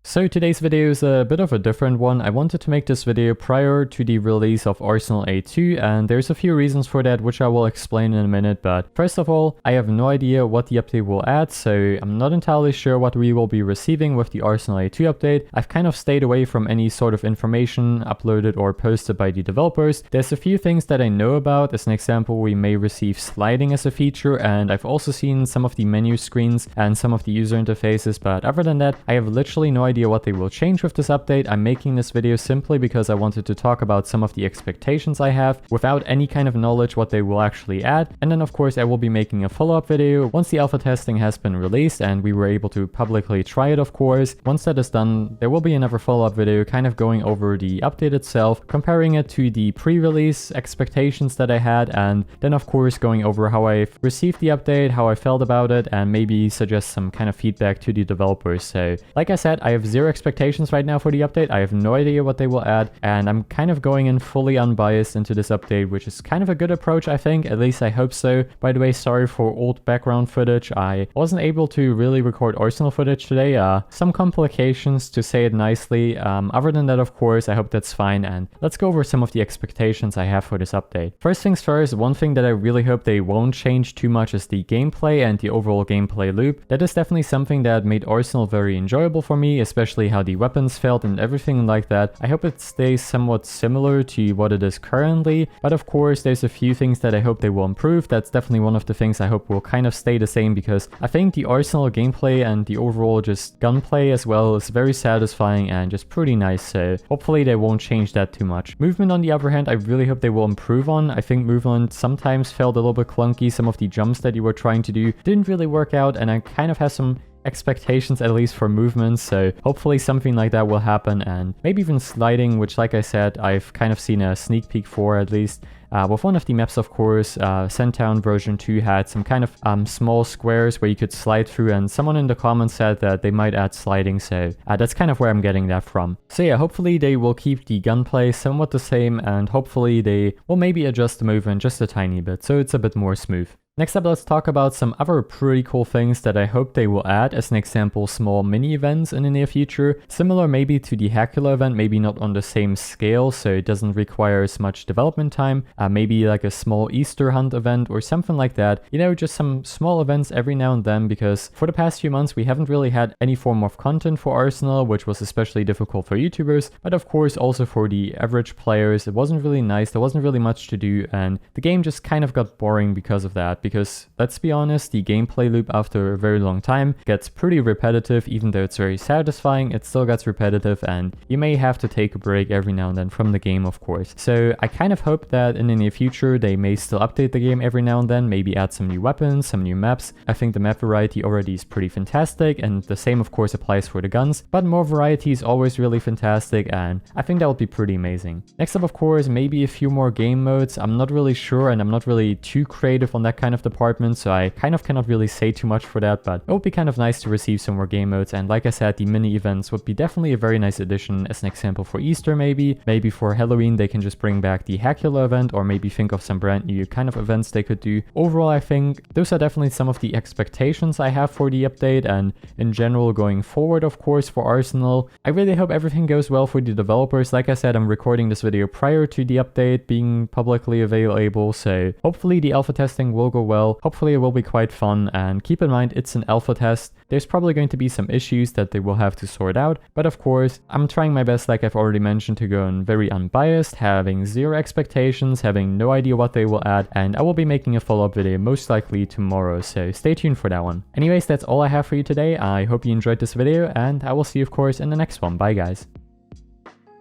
So today's video is a bit of a different one. I wanted to make this video prior to the release of Arsenal A2, and there's a few reasons for that which I will explain in a minute. But first of all, I have no idea what the update will add, so I'm not entirely sure what we will be receiving with the Arsenal A2 update. I've kind of stayed away from any sort of information uploaded or posted by the developers. There's a few things that I know about. As an example, we may receive sliding as a feature, and I've also seen some of the menu screens and some of the user interfaces, but other than that, I have literally no idea what they will change with this update. I'm making this video simply because I wanted to talk about some of the expectations I have without any kind of knowledge what they will actually add. And then of course I will be making a follow-up video once the alpha testing has been released and we were able to publicly try it, of course. Once that is done, there will be another follow-up video kind of going over the update itself, comparing it to the pre-release expectations that I had, and then of course going over how I received the update, how I felt about it, and maybe suggest some kind of feedback to the developers. So like I said, I have zero expectations right now for the update. I have no idea what they will add, and I'm kind of going in fully unbiased into this update, which is kind of a good approach, I think. At least I hope so. By the way, sorry for old background footage. I wasn't able to really record Arsenal footage today. Some complications, to say it nicely. Other than that, of course, I hope that's fine, and let's go over some of the expectations I have for this update. First things first, one thing that I really hope they won't change too much is the gameplay and the overall gameplay loop. That is definitely something that made Arsenal very enjoyable for me, especially how the weapons felt and everything like that. I hope it stays somewhat similar to what it is currently, but of course there's a few things that I hope they will improve. That's definitely one of the things I hope will kind of stay the same, because I think the Arsenal gameplay and the overall just gunplay as well is very satisfying and just pretty nice, so hopefully they won't change that too much. Movement on the other hand, I really hope they will improve on. I think movement sometimes felt a little bit clunky. Some of the jumps that you were trying to do didn't really work out, and I kind of have some expectations at least for movements, so hopefully something like that will happen, and maybe even sliding, which like I said, I've kind of seen a sneak peek for at least. With one of the maps, of course, Sandtown version 2 had some kind of small squares where you could slide through, and someone in the comments said that they might add sliding, so that's kind of where I'm getting that from. So yeah, hopefully they will keep the gunplay somewhat the same, and hopefully they will maybe adjust the movement just a tiny bit, so it's a bit more smooth. Next up, let's talk about some other pretty cool things that I hope they will add. As an example, small mini events in the near future, similar maybe to the Hacula event, maybe not on the same scale, so it doesn't require as much development time. Maybe like a small Easter hunt event or something like that. You know, just some small events every now and then, because for the past few months we haven't really had any form of content for Arsenal, which was especially difficult for YouTubers, but of course also for the average players. It wasn't really nice, there wasn't really much to do, and the game just kind of got boring because of that. Because let's be honest, the gameplay loop after a very long time gets pretty repetitive. Even though it's very satisfying, it still gets repetitive, and you may have to take a break every now and then from the game, of course. So I kind of hope that in the near future they may still update the game every now and then, maybe add some new weapons, some new maps. I think the map variety already is pretty fantastic, and the same of course applies for the guns, but more variety is always really fantastic, and I think that would be pretty amazing. Next up, of course, maybe a few more game modes. I'm not really sure, and I'm not really too creative on that kind of department, so I kind of cannot really say too much for that, but it would be kind of nice to receive some more game modes. And like I said, the mini events would be definitely a very nice addition. As an example, for Easter, maybe for Halloween they can just bring back the Hacula event, or maybe think of some brand new kind of events they could do. Overall, I think those are definitely some of the expectations I have for the update, and in general going forward, of course, for Arsenal. I really hope everything goes well for the developers. Like I said, I'm recording this video prior to the update being publicly available, so hopefully the alpha testing will go well. Hopefully it will be quite fun, and keep in mind it's an alpha test. There's probably going to be some issues that they will have to sort out, but of course I'm trying my best, like I've already mentioned, to go in very unbiased, having zero expectations, having no idea what they will add, and I will be making a follow-up video most likely tomorrow, so stay tuned for that one. Anyways, that's all I have for you today. I hope you enjoyed this video, and I will see you of course in the next one. Bye guys.